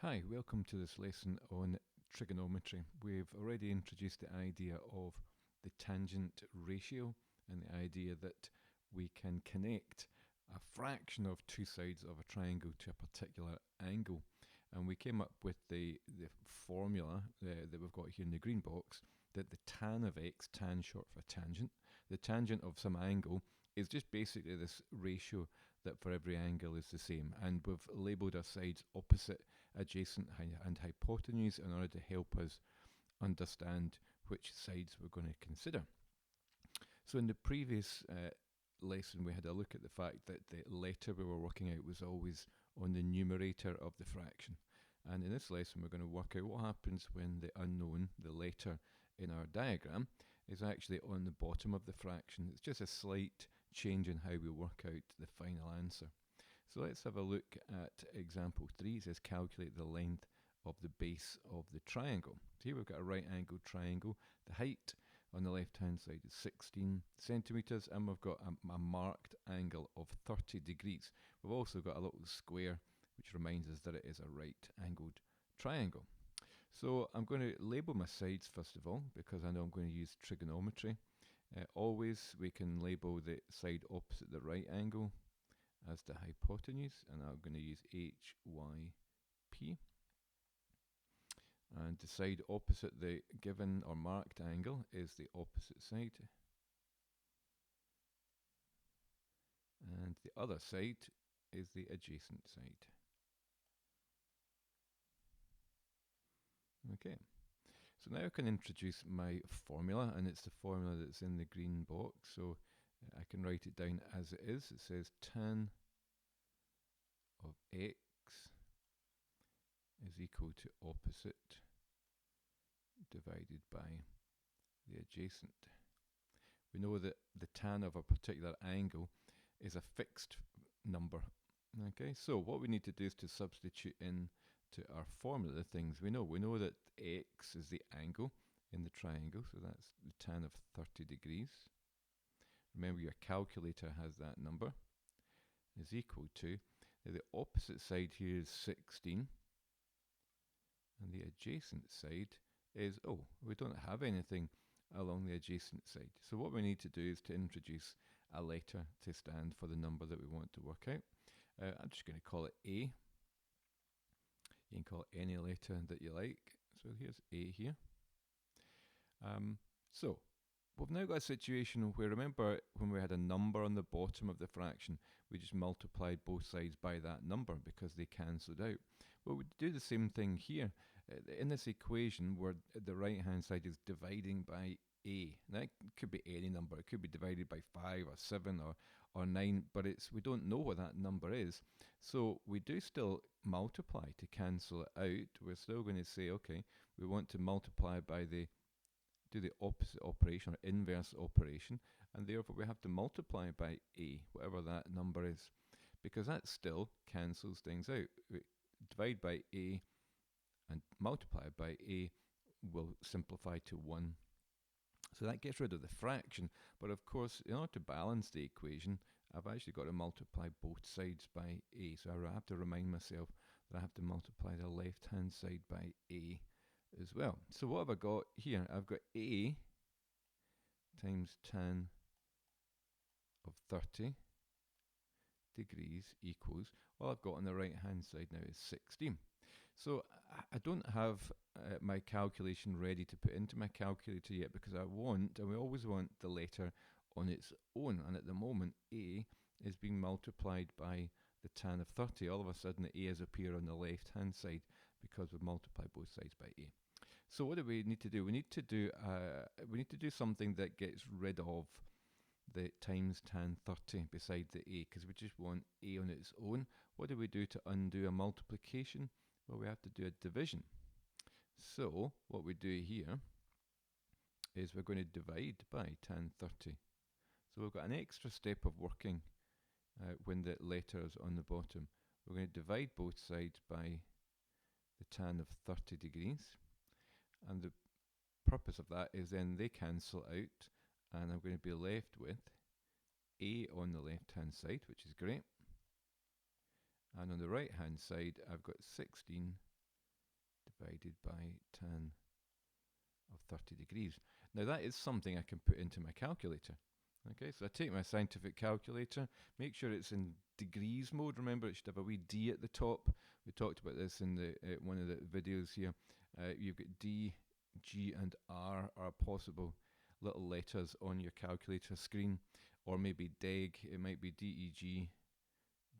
Hi, welcome to this lesson on trigonometry. We've already introduced the idea of the tangent ratio and the idea that we can connect a fraction of two sides of a triangle to a particular angle. And we came up with the formula that we've got here in the green box, that the tan of x, tan short for tangent, the tangent of some angle is just basically this ratio that for every angle is the same. And we've labelled our sides opposite, adjacent and hypotenuse in order to help us understand which sides we're going to consider. So in the previous lesson we had a look at the fact that the letter we were working out was always on the numerator of the fraction. And in this lesson we're going to work out what happens when the unknown, the letter in our diagram, is actually on the bottom of the fraction. It's just a slight change in how we work out the final answer. So let's have a look at example 3. It says calculate the length of the base of the triangle. So here we've got a right angled triangle. The height on the left hand side is 16 centimetres and we've got a marked angle of 30 degrees. We've also got a little square which reminds us that it is a right angled triangle. So I'm going to label my sides first of all because I know I'm going to use trigonometry. Always we can label the side opposite the right angle as the hypotenuse, and I'm going to use HYP. And the side opposite the given or marked angle is the opposite side. And the other side is the adjacent side. Okay, so now I can introduce my formula, and it's the formula that's in the green box. So I can write it down as it is. It says tan of x is equal to opposite divided by the adjacent. We know that the tan of a particular angle is a fixed number. Okay, so what we need to do is to substitute in to our formula the things we know. We know that x is the angle in the triangle, so that's the tan of 30 degrees. Remember, your calculator has that number, is equal to, the opposite side here is 16, and the adjacent side is, we don't have anything along the adjacent side. So what we need to do is to introduce a letter to stand for the number that we want to work out. I'm just going to call it A. You can call it any letter that you like. So here's A here. So we've now got a situation where, remember when we had a number on the bottom of the fraction, we just multiplied both sides by that number because they cancelled out. Well, we do the same thing here. In this equation where the right hand side is dividing by A. Now it could be any number. It could be divided by 5 or 7 or 9, but we don't know what that number is. So we do still multiply to cancel it out. We're still going to say, okay, we want to multiply by do the opposite operation or inverse operation, and therefore we have to multiply by A, whatever that number is, because that still cancels things out. We divide by A and multiply by A will simplify to 1. So that gets rid of the fraction, but of course in order to balance the equation I've actually got to multiply both sides by A. So I have to remind myself that I have to multiply the left hand side by A as well. So what have I got here? I've got A times tan of 30 degrees equals, all I've got on the right hand side now is 16. So I don't have my calculation ready to put into my calculator yet because we always want the letter on its own, and at the moment A is being multiplied by the tan of 30. All of a sudden the A has appeared on the left hand side because we've multiplied both sides by A. So what do we need to do? We need to do something that gets rid of the times tan 30 beside the A, because we just want A on its own. What do we do to undo a multiplication? Well, we have to do a division. So what we do here is we're going to divide by tan 30. So we've got an extra step of working when the letter is on the bottom. We're going to divide both sides by the tan of 30 degrees. And the purpose of that is then they cancel out, and I'm going to be left with A on the left hand side, which is great. And on the right hand side I've got 16 divided by tan of 30 degrees. Now that is something I can put into my calculator. Okay, so I take my scientific calculator, make sure it's in degrees mode. Remember, it should have a wee D at the top. We talked about this in the one of the videos here. You've got D, G and R are possible little letters on your calculator screen, or maybe DEG, it might be DEG,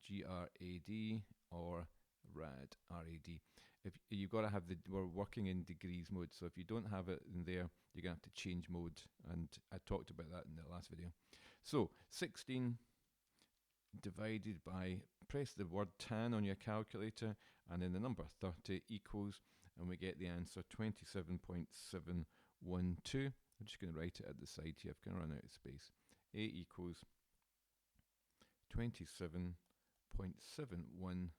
GRAD, or RAD, RAD. If you've got to have we're working in degrees mode, so if you don't have it in there, you're going to have to change mode, and I talked about that in the last video. So 16 divided by, press the word tan on your calculator, and then the number 30 equals, and we get the answer 27.712. I'm just going to write it at the side here, I've kind of run out of space. A equals 27.712.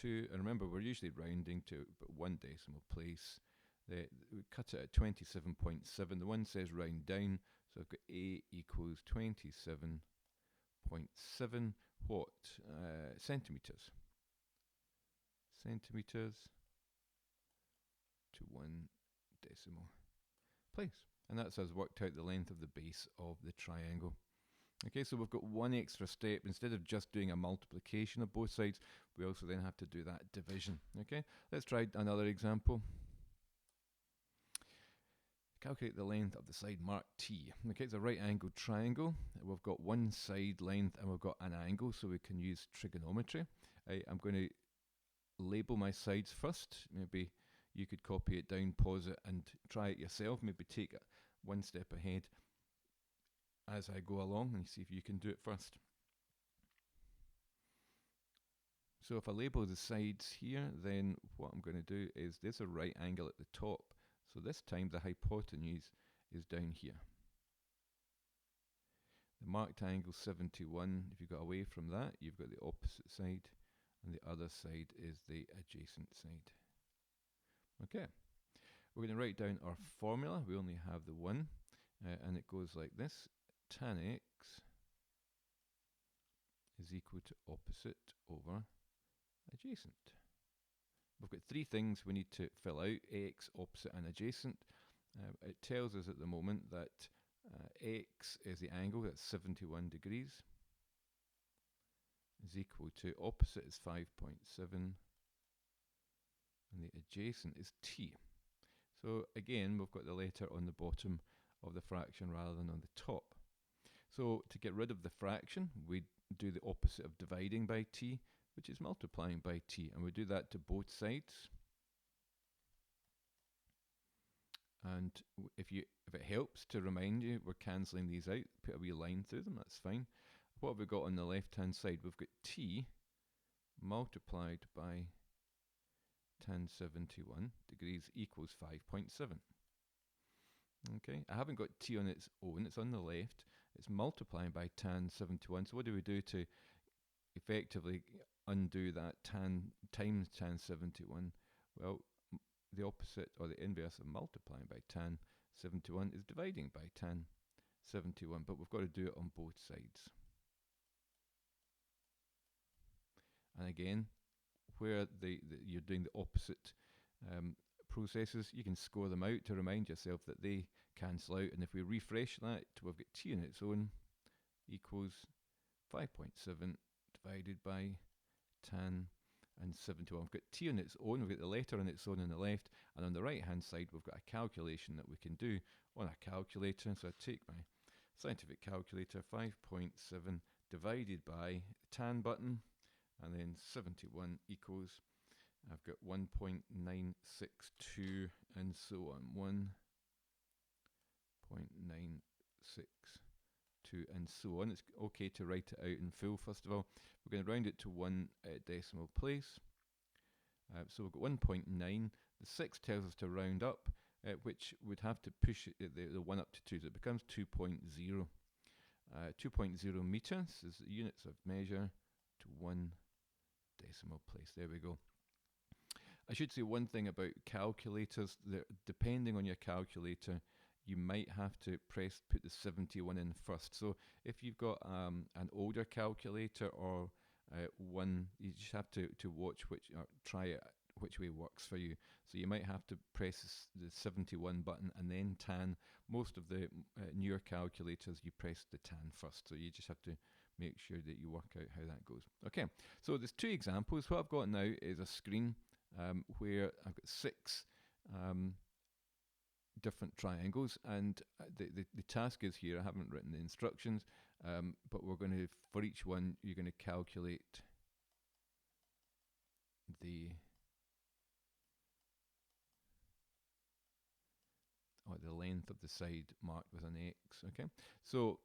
And remember, we're usually rounding to but one decimal place. We cut it at 27.7. The one says round down, so I've got A equals 27.7 what? Centimeters. Centimeters to one decimal place. And that's us worked out the length of the base of the triangle. Okay, so we've got one extra step. Instead of just doing a multiplication of both sides, we also then have to do that division. Okay, let's try another example. Calculate the length of the side marked T. Okay, it's a right angled triangle. We've got one side length and we've got an angle, so we can use trigonometry. I'm going to label my sides first. Maybe you could copy it down, pause it and try it yourself. Maybe take it one step ahead as I go along and see if you can do it first. So if I label the sides here, then what I'm going to do is there's a right angle at the top. So this time the hypotenuse is down here. The marked angle 71, if you got away from that, you've got the opposite side, and the other side is the adjacent side. Okay, we're going to write down our formula. We only have the one, and it goes like this. Tan x is equal to opposite over adjacent. We've got three things we need to fill out: x, opposite and adjacent. It tells us at the moment that x is the angle, that's 71 degrees, is equal to opposite is 5.7, and the adjacent is t. So again, we've got the letter on the bottom of the fraction rather than on the top. So to get rid of the fraction, we do the opposite of dividing by t, which is multiplying by t, and we do that to both sides. And if it helps to remind you, we're cancelling these out, put a wee line through them, that's fine. What have we got on the left hand side? We've got t multiplied by tan 71 degrees equals 5.7. Okay, I haven't got t on its own, it's on the left. It's multiplying by tan 71. So what do we do to effectively undo that tan times tan 71? Well, the opposite or the inverse of multiplying by tan 71 is dividing by tan 71, but we've got to do it on both sides. And again, where you're doing the opposite processes, you can score them out to remind yourself that they cancel out. And if we refresh that, we've got t on its own equals 5.7 divided by tan and 71. We've got t on its own, we've got the letter on its own on the left, and on the right hand side we've got a calculation that we can do on a calculator. So I take my scientific calculator, 5.7 divided by the tan button, and then 71 equals, I've got 1.962 and so on, 1.962 and so on. It's okay to write it out in full first of all. We're going to round it to one decimal place. So we've got 1.9. The 6 tells us to round up, which would have to push the 1 up to 2, so it becomes 2.0. 2.0 meters is the units of measure to one decimal place. There we go. I should say one thing about calculators. Depending on your calculator, you might have to put the 71 in first. So if you've got an older calculator or one, you just have to watch which, or try it which way works for you. So you might have to press the 71 button and then tan. Most of the newer calculators, you press the tan first. So you just have to make sure that you work out how that goes. Okay, so there's two examples. What I've got now is a screen where I've got 6 different triangles, and the task is here. I haven't written the instructions, but we're going to, for each one, you're going to calculate the the length of the side marked with an X. Okay, so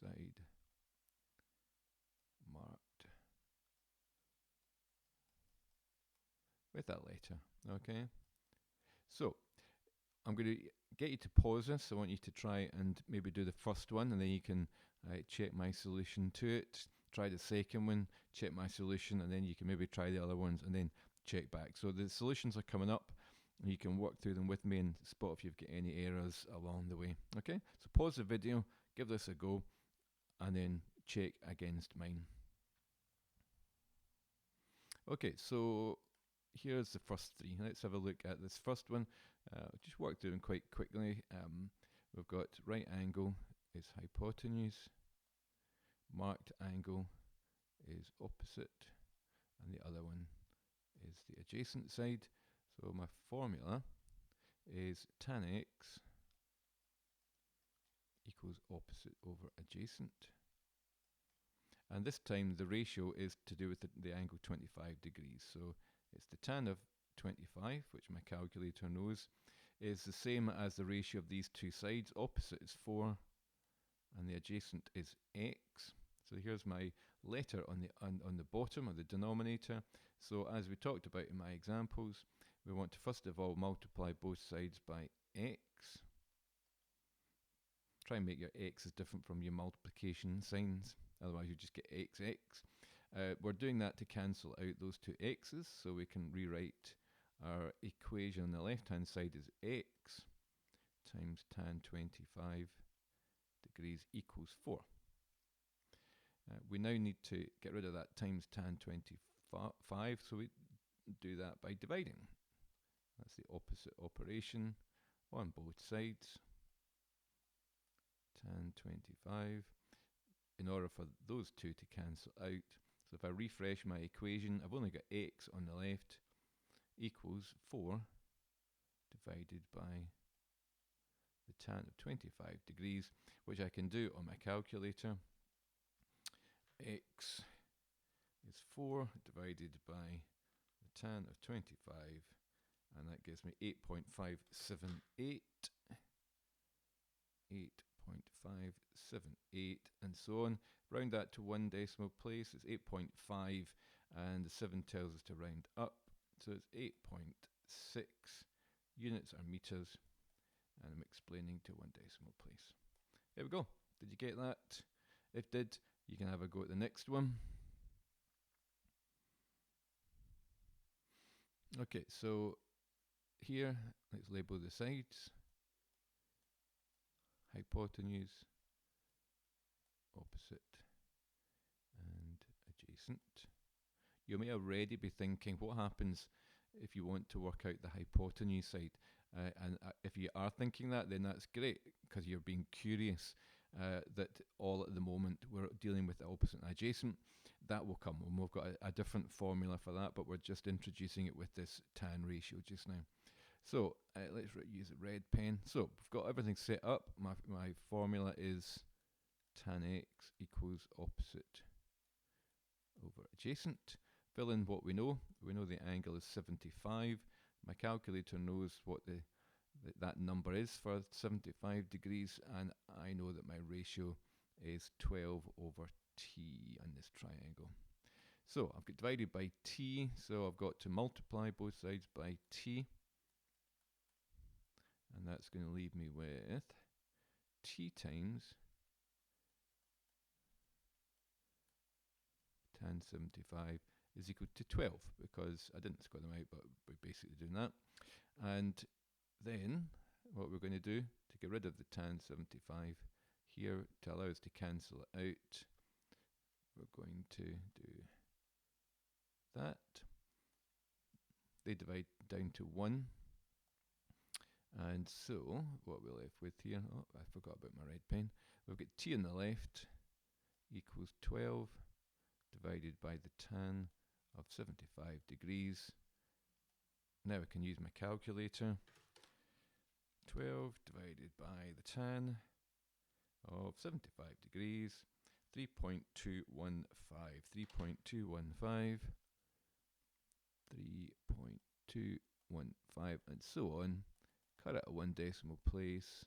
side marked with that letter. Okay, so I'm going to get you to pause this. I want you to try and maybe do the first one, and then you can check my solution to it. Try the second one, check my solution, and then you can maybe try the other ones and then check back. So the solutions are coming up, and you can work through them with me and spot if you've got any errors along the way. Okay, so pause the video, give this a go, and then check against mine. Okay, so here's the first 3. Let's have a look at this first one. Just work through them quite quickly. We've got right angle is hypotenuse, marked angle is opposite, and the other one is the adjacent side. So my formula is tan x equals opposite over adjacent. And this time the ratio is to do with the angle 25 degrees. So it's the tan of 25, which my calculator knows, is the same as the ratio of these two sides. Opposite is 4, and the adjacent is x. So here's my letter on the bottom of the denominator. So as we talked about in my examples, we want to first of all multiply both sides by x. Try and make your x's different from your multiplication signs, otherwise you just get xx. We're doing that to cancel out those two x's, so we can rewrite our equation on the left hand side as x times tan 25 degrees equals 4. We now need to get rid of that times tan 25, so we do that by dividing. That's the opposite operation on both sides. Tan 25, in order for those two to cancel out. So if I refresh my equation, I've only got x on the left equals 4 divided by the tan of 25 degrees, which I can do on my calculator. X is 4 divided by the tan of 25, and that gives me 8.578. 8.578, and so on. Round that to one decimal place, it's 8.5, and the 7 tells us to round up, so it's 8.6 units are meters, and I'm explaining to one decimal place. There we go. Did you get that? If did, you can have a go at the next one. Okay, so here, let's label the sides. Hypotenuse, opposite, and adjacent. You may already be thinking, what happens if you want to work out the hypotenuse side? And if you are thinking that, then that's great, because you're being curious that all at the moment we're dealing with the opposite and adjacent. That will come, and we've got a different formula for that, but we're just introducing it with this tan ratio just now. So let's use a red pen. So we've got everything set up. My formula is tan x equals opposite over adjacent. Fill in what we know. We know the angle is 75. My calculator knows what that number is for 75 degrees, and I know that my ratio is 12 over t on this triangle. So I've got divided by t, so I've got to multiply both sides by t. And that's going to leave me with t times tan 75 is equal to 12, because I didn't square them out, but we're basically doing that. And then what we're going to do to get rid of the tan 75 here, to allow us to cancel it out, we're going to do that. They divide down to 1. And so, what we're left with here, oh, I forgot about my red pen. We've got t on the left equals 12 divided by the tan of 75 degrees. Now I can use my calculator. 12 divided by the tan of 75 degrees, 3.215, 3.215, 3.215, and so on. Cut it at 1 decimal place.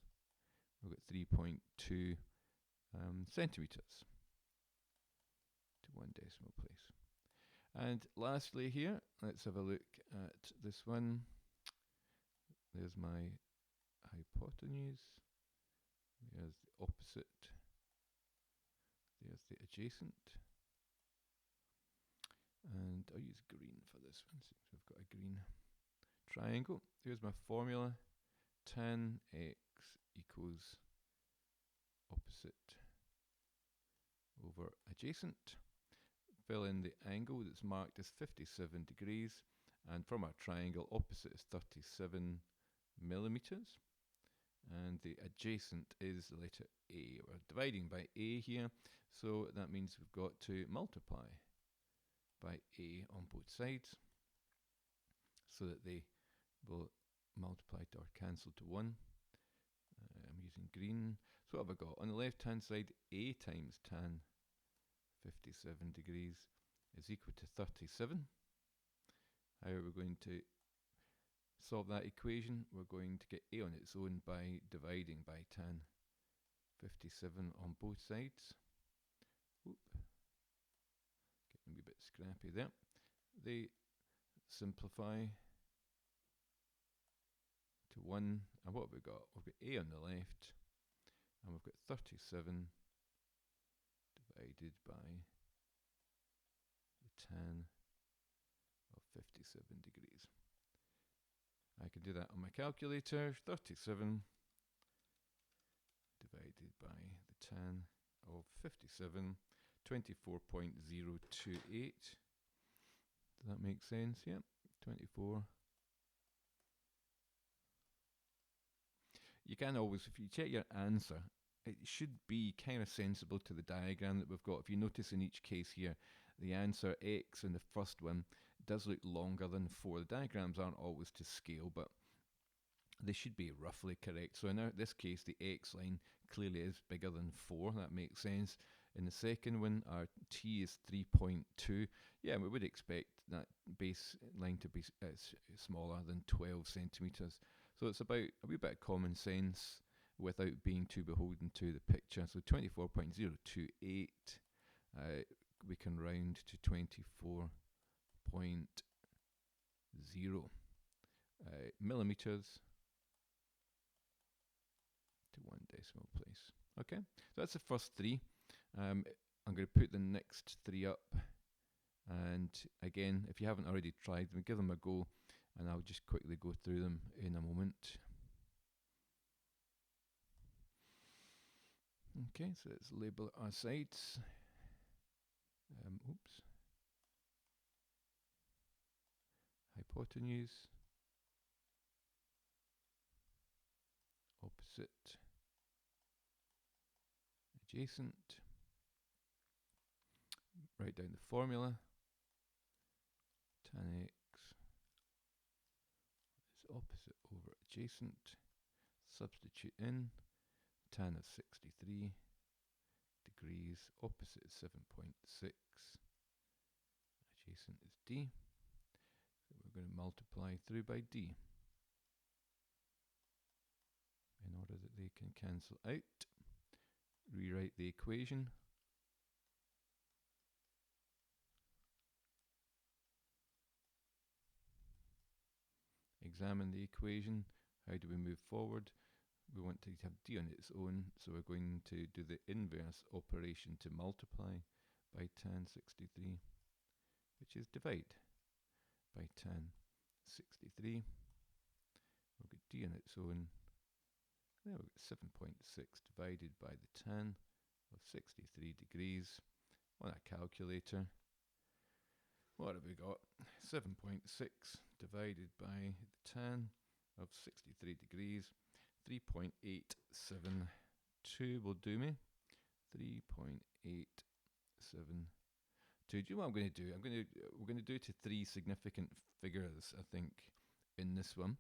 We've got 3.2 centimeters to 1 decimal place. And lastly here, let's have a look at this one. There's my hypotenuse. There's the opposite. There's the adjacent. And I'll use green for this one since we've got a green triangle. Here's my formula. Tan x equals opposite over adjacent. Fill in the angle that's marked as 57 degrees, and from our triangle, opposite is 37 millimeters, and the adjacent is the letter A. We're dividing by A here, so that means we've got to multiply by A on both sides, so that they will multiply or cancel to 1. I'm using green. So what have I got? On the left hand side, A times tan 57 degrees is equal to 37. How are we going to solve that equation? We're going to get A on its own by dividing by tan 57 on both sides. Oop. Getting a wee bit scrappy there. They simplify to 1, and what have we got? We've got A on the left, and we've got 37 divided by the tan of 57 degrees. I can do that on my calculator. 37 divided by the tan of 57, 24.028. Does that make sense? Yep, 24. You can always, if you check your answer, it should be kind of sensible to the diagram that we've got. If you notice in each case here, the answer x in the first one does look longer than 4. The diagrams aren't always to scale, but they should be roughly correct. So in this case, the x line clearly is bigger than 4. That makes sense. In the second one, our t is 3.2. Yeah, we would expect that base line to be smaller than 12 centimeters. So it's about a wee bit of common sense without being too beholden to the picture. So 24.028, we can round to 24.0 millimeters to 1 decimal place. Okay, so that's the first 3. I'm going to put the next 3 up, and again, if you haven't already tried them, give them a go, and I'll just quickly go through them in a moment. Okay, so let's label our sides. Oops. Hypotenuse, opposite, adjacent. Write down the formula. Tan x is opposite over adjacent. Substitute in tan of 63 degrees, opposite is 7.6, adjacent is d. So we're going to multiply through by d in order that they can cancel out. Rewrite the equation. Examine the equation. How do we move forward? We want to have d on its own, so we're going to do the inverse operation to multiply by tan 63, which is divide by tan 63. We'll get d on its own. There we go, 7.6 divided by the tan of 63 degrees on a calculator. What have we got? 7.6 divided by the tan of 63 degrees. 3.872 will do me. 3.872. Do you know what I'm going to do? We're going to do it to three significant figures, I think, in this one.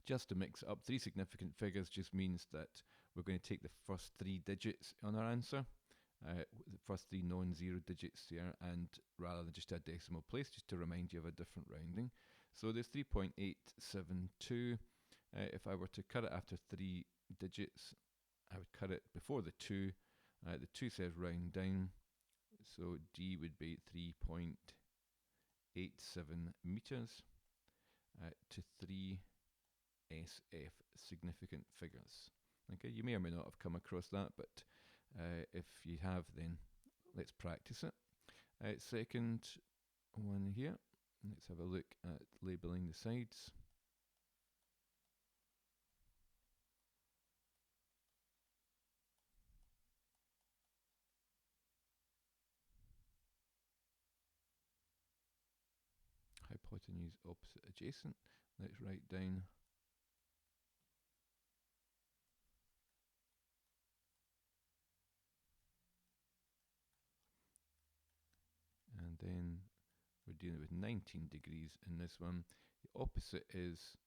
Just to mix it up, three significant figures just means that we're going to take the first three digits on our answer, the first three non-zero digits here, and rather than just a decimal place, just to remind you of a different rounding. So there's 3.872. If I were to cut it after three digits, I would cut it before the 2. The 2 says round down, so D would be 3.87 meters to 3 SF significant figures. Okay, you may or may not have come across that, but if you have, then let's practice it. Second one here, let's have a look at labelling the sides. Hypotenuse opposite adjacent. Let's write down and then we're dealing with 19 degrees in this one. The opposite is,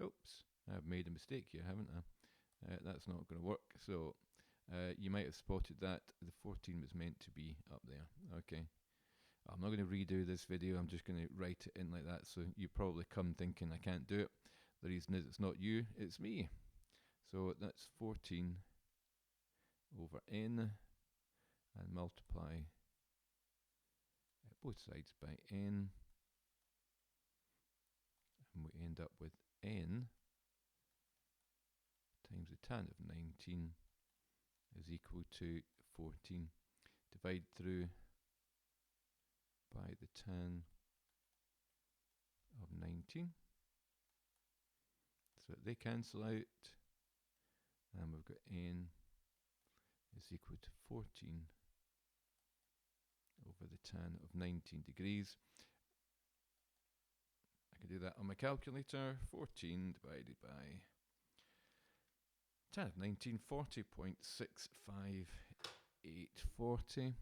oops, I've made a mistake here, haven't I? That's not going to work. So you might have spotted that the 14 was meant to be up there. Okay, I'm not going to redo this video. I'm just going to write it in like that. So you probably come thinking I can't do it. The reason is it's not you, it's me. So that's 14 over n and multiply both sides by n, and we end up with n times the tan of 19 is equal to 14. Divide through by the tan of 19, so they cancel out, and we've got n is equal to 14 over the tan of 19 degrees. I can do that on my calculator. 14 divided by tan of 19, 40.65840.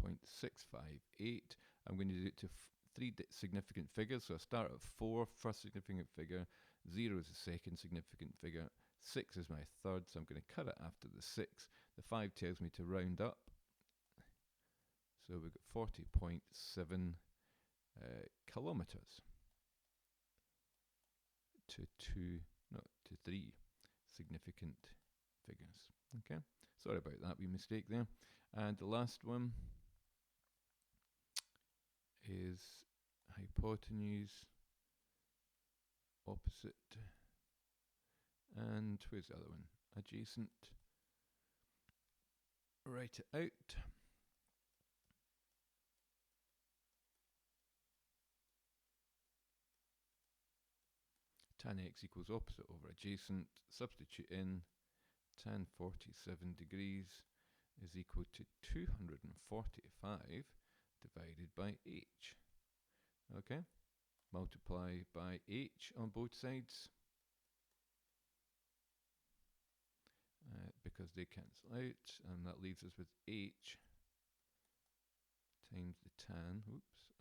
0.658. I'm going to do it to three significant figures. So I start at 4, first significant figure, 0 is the second significant figure, 6 is my third, so I'm going to cut it after the 6. The 5 tells me to round up. So we've got 40.7 kilometers to 3 significant figures. Okay, sorry about that wee mistake there. And the last one is hypotenuse opposite, and where's the other one? Adjacent. Write it out. Tan x equals opposite over adjacent. Substitute in tan 47 degrees is equal to 245 divided by h. Okay, multiply by h on both sides because they cancel out, and that leaves us with h times the tan,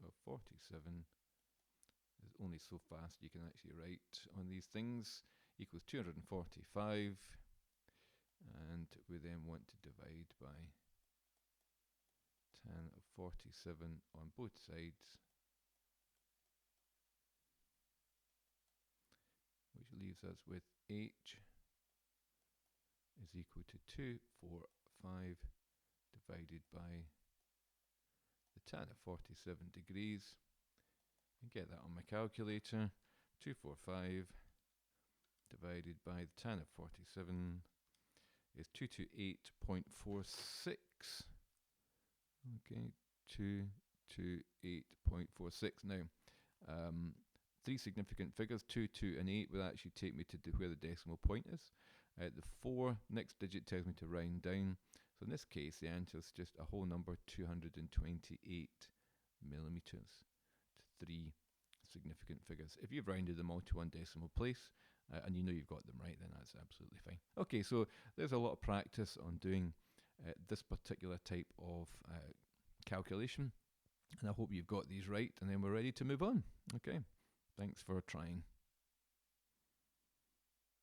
of 47. Is only so fast you can actually write on these things, equals 245, and we then want to divide by tan of 47 on both sides, which leaves us with h is equal to 245 divided by the tan of 47 degrees. And get that on my calculator. 245 divided by the tan of 47 is 228.46. Okay, 228.46. Now, Three significant figures, 2, 2 and 8, will actually take me to where the decimal point is. The 4 next digit tells me to round down. So in this case, the answer is just a whole number, 228 millimeters. To 3 significant figures. If you've rounded them all to one decimal place, and you know you've got them right, then that's absolutely fine. Okay, so there's a lot of practice on doing this particular type of calculation, and I hope you've got these right, and then we're ready to move on. Okay, thanks for trying.